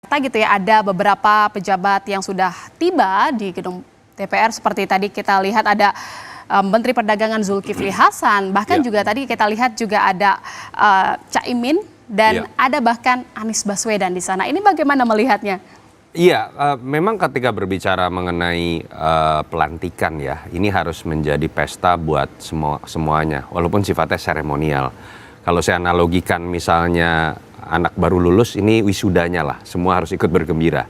Gitu ya, ada beberapa pejabat yang sudah tiba di gedung DPR seperti tadi kita lihat ada Menteri Perdagangan Zulkifli Hasan, bahkan juga tadi kita lihat juga ada Caimin dan ada bahkan Anies Baswedan di sana. Ini bagaimana melihatnya? Iya, memang ketika berbicara mengenai pelantikan ya, ini harus menjadi pesta buat semuanya, walaupun sifatnya seremonial. Kalau saya analogikan misalnya anak baru lulus, ini wisudanya lah, semua harus ikut bergembira.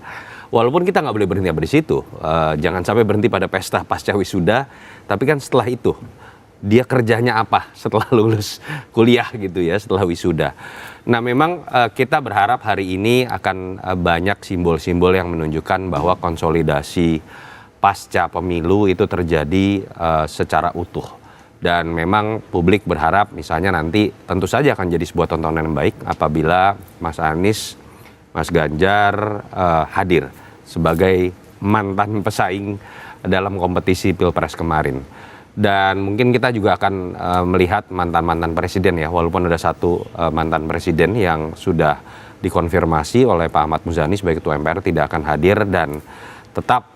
Walaupun kita nggak boleh berhenti di situ, jangan sampai berhenti pada pesta pasca wisuda, tapi kan setelah itu, dia kerjanya apa setelah lulus kuliah gitu ya, setelah wisuda. Nah memang kita berharap hari ini akan banyak simbol-simbol yang menunjukkan bahwa konsolidasi pasca pemilu itu terjadi secara utuh. Dan memang publik berharap misalnya nanti tentu saja akan jadi sebuah tontonan yang baik apabila Mas Anies, Mas Ganjar hadir sebagai mantan pesaing dalam kompetisi Pilpres kemarin. Dan mungkin kita juga akan melihat mantan-mantan presiden ya, walaupun ada satu mantan presiden yang sudah dikonfirmasi oleh Pak Ahmad Muzani sebagai Ketua MPR tidak akan hadir, dan tetap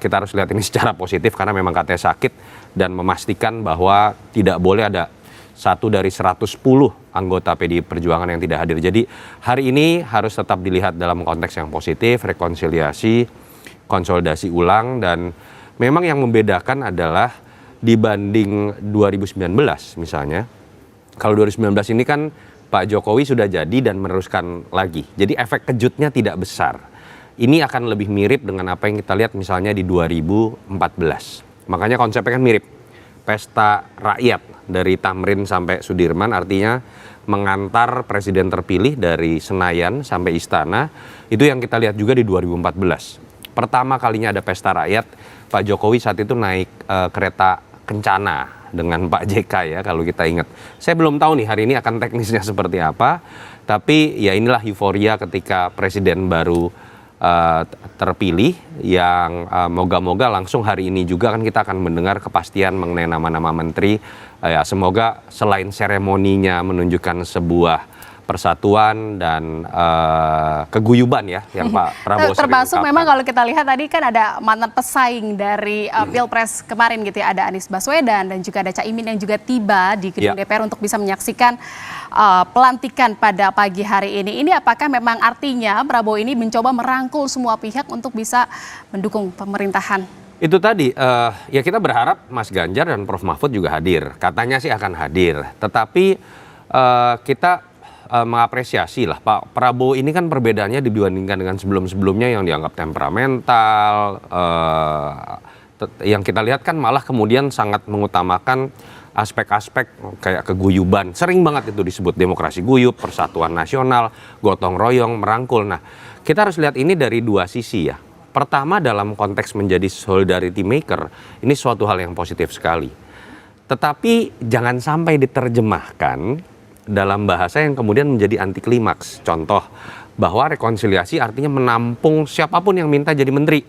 kita harus lihat ini secara positif karena memang katanya sakit, dan memastikan bahwa tidak boleh ada satu dari 110 anggota PDI Perjuangan yang tidak hadir. Jadi hari ini harus tetap dilihat dalam konteks yang positif, rekonsiliasi, konsolidasi ulang, dan memang yang membedakan adalah dibanding 2019 misalnya, kalau 2019 ini kan Pak Jokowi sudah jadi dan meneruskan lagi. Jadi efek kejutnya tidak besar. Ini akan lebih mirip dengan apa yang kita lihat misalnya di 2014. Makanya konsepnya kan mirip. Pesta rakyat dari Tamrin sampai Sudirman, artinya mengantar presiden terpilih dari Senayan sampai Istana. Itu yang kita lihat juga di 2014. Pertama kalinya ada pesta rakyat, Pak Jokowi saat itu naik kereta Kencana dengan Pak JK ya, kalau kita ingat. Saya belum tahu nih hari ini akan teknisnya seperti apa, tapi ya inilah euforia ketika presiden baru terpilih yang moga-moga langsung hari ini juga kan kita akan mendengar kepastian mengenai nama-nama menteri. Ya semoga selain seremoninya menunjukkan sebuah persatuan dan keguyuban ya yang Pak Prabowo termasuk memang kalau kita lihat tadi kan ada mantan pesaing dari Pilpres kemarin gitu ya, ada Anies Baswedan dan juga ada Caimin yang juga tiba di gedung DPR untuk bisa menyaksikan pelantikan pada pagi hari ini. Ini apakah memang artinya Prabowo ini mencoba merangkul semua pihak untuk bisa mendukung pemerintahan? Itu tadi, ya kita berharap Mas Ganjar dan Prof Mahfud juga hadir. Katanya sih akan hadir, tetapi kita mengapresiasi lah Pak Prabowo ini kan perbedaannya dibandingkan dengan sebelum-sebelumnya yang dianggap temperamental, yang kita lihat kan malah kemudian sangat mengutamakan aspek-aspek kayak keguyuban. Sering banget itu disebut demokrasi guyub, persatuan nasional, gotong royong, merangkul. Nah kita harus lihat ini dari dua sisi ya. Pertama dalam konteks menjadi solidarity maker, ini suatu hal yang positif sekali. Tetapi jangan sampai diterjemahkan dalam bahasa yang kemudian menjadi anti klimaks. Contoh, bahwa rekonsiliasi artinya menampung siapapun yang minta jadi menteri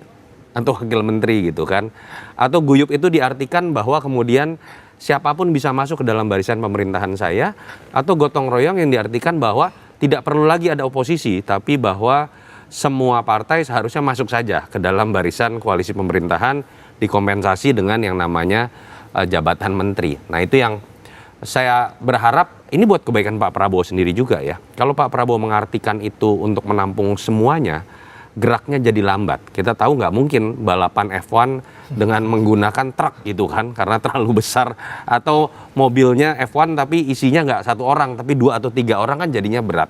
atau wakil menteri gitu kan. Atau guyub itu diartikan bahwa kemudian siapapun bisa masuk ke dalam barisan pemerintahan saya. Atau gotong royong yang diartikan bahwa tidak perlu lagi ada oposisi, tapi bahwa semua partai seharusnya masuk saja ke dalam barisan koalisi pemerintahan, dikompensasi dengan yang namanya jabatan menteri. Nah itu yang saya berharap ini buat kebaikan Pak Prabowo sendiri juga ya. Kalau Pak Prabowo mengartikan itu untuk menampung semuanya, geraknya jadi lambat. Kita tahu nggak mungkin balapan F1 dengan menggunakan truk gitu kan, karena terlalu besar. Atau mobilnya F1 tapi isinya nggak satu orang, tapi 2 atau 3 orang kan jadinya berat.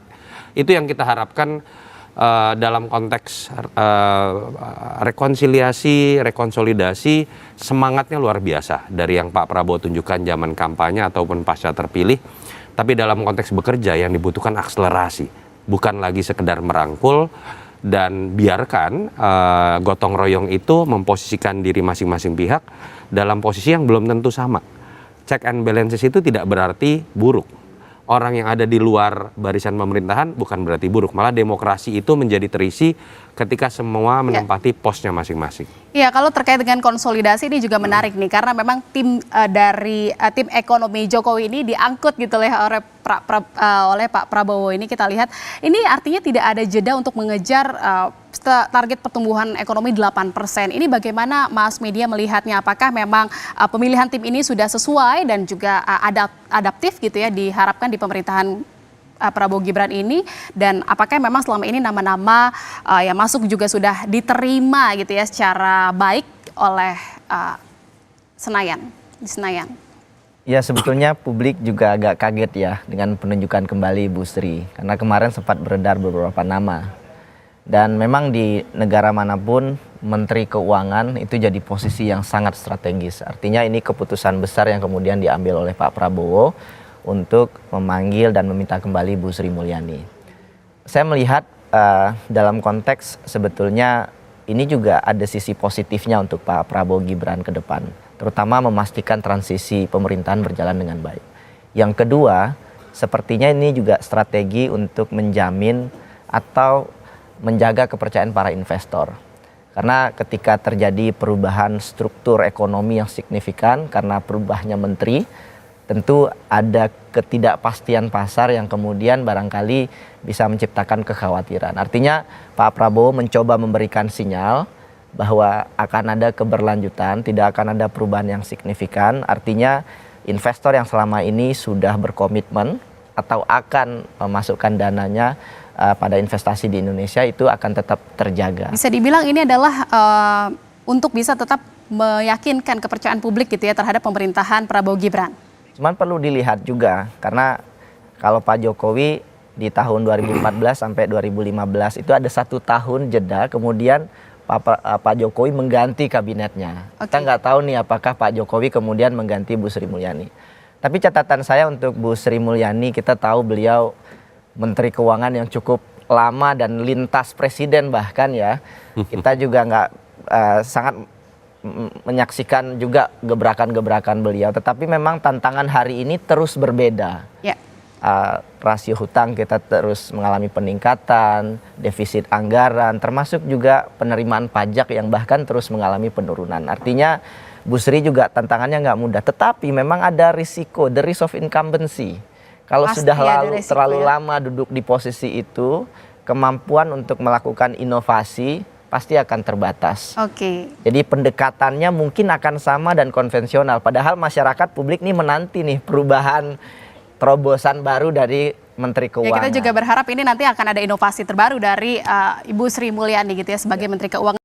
Itu yang kita harapkan dalam konteks rekonsiliasi, rekonsolidasi, semangatnya luar biasa dari yang Pak Prabowo tunjukkan zaman kampanye ataupun pasca terpilih. Tapi dalam konteks bekerja yang dibutuhkan akselerasi, bukan lagi sekedar merangkul dan biarkan gotong royong itu memposisikan diri masing-masing pihak dalam posisi yang belum tentu sama. Check and balances itu tidak berarti buruk. orang yang ada di luar barisan pemerintahan bukan berarti buruk. Malah demokrasi itu menjadi terisi ketika semua menempati posnya masing-masing. Iya, kalau terkait dengan konsolidasi ini juga menarik nih, karena memang tim dari tim ekonomi Jokowi ini diangkut gitu oleh Pak Prabowo ini. Kita lihat ini artinya tidak ada jeda untuk mengejar target pertumbuhan ekonomi 8%. Ini bagaimana Mas Media melihatnya? Apakah memang pemilihan tim ini sudah sesuai dan juga adaptif gitu ya diharapkan di pemerintahan Prabowo Gibran ini, dan apakah memang selama ini nama-nama yang masuk juga sudah diterima gitu ya secara baik oleh di Senayan? Ya, sebetulnya publik juga agak kaget ya dengan penunjukan kembali Bu Sri, karena kemarin sempat beredar beberapa nama. Dan memang di negara manapun Menteri Keuangan itu jadi posisi yang sangat strategis. Artinya ini keputusan besar yang kemudian diambil oleh Pak Prabowo untuk memanggil dan meminta kembali Bu Sri Mulyani. Saya melihat dalam konteks sebetulnya ini juga ada sisi positifnya untuk Pak Prabowo Gibran ke depan, terutama memastikan transisi pemerintahan berjalan dengan baik. Yang kedua, sepertinya ini juga strategi untuk menjamin atau menjaga kepercayaan para investor. Karena ketika terjadi perubahan struktur ekonomi yang signifikan karena berubahnya menteri, tentu ada ketidakpastian pasar yang kemudian barangkali bisa menciptakan kekhawatiran. Artinya Pak Prabowo mencoba memberikan sinyal bahwa akan ada keberlanjutan, tidak akan ada perubahan yang signifikan. Artinya investor yang selama ini sudah berkomitmen atau akan memasukkan dananya pada investasi di Indonesia itu akan tetap terjaga. Bisa dibilang ini adalah untuk bisa tetap meyakinkan kepercayaan publik gitu ya terhadap pemerintahan Prabowo Gibran. Cuman perlu dilihat juga, karena kalau Pak Jokowi di tahun 2014 sampai 2015 itu ada 1 tahun jeda, kemudian Pak Jokowi mengganti kabinetnya. Kita nggak tahu nih apakah Pak Jokowi kemudian mengganti Bu Sri Mulyani. Tapi catatan saya untuk Bu Sri Mulyani, kita tahu beliau Menteri Keuangan yang cukup lama dan lintas presiden bahkan ya. Kita juga nggak sangat menyaksikan juga gebrakan-gebrakan beliau. Tetapi memang tantangan hari ini terus berbeda. Ya. Rasio hutang kita terus mengalami peningkatan, defisit anggaran, termasuk juga penerimaan pajak yang bahkan terus mengalami penurunan. Artinya Bu Sri juga tantangannya nggak mudah. Tetapi memang ada risiko, the risk of incumbency. Kalau sudah terlalu lama duduk di posisi itu, kemampuan untuk melakukan inovasi pasti akan terbatas. Jadi pendekatannya mungkin akan sama dan konvensional. Padahal masyarakat publik nih menanti nih perubahan terobosan baru dari Menteri Keuangan. Ya, kita juga berharap ini nanti akan ada inovasi terbaru dari Ibu Sri Mulyani gitu ya sebagai Menteri Keuangan.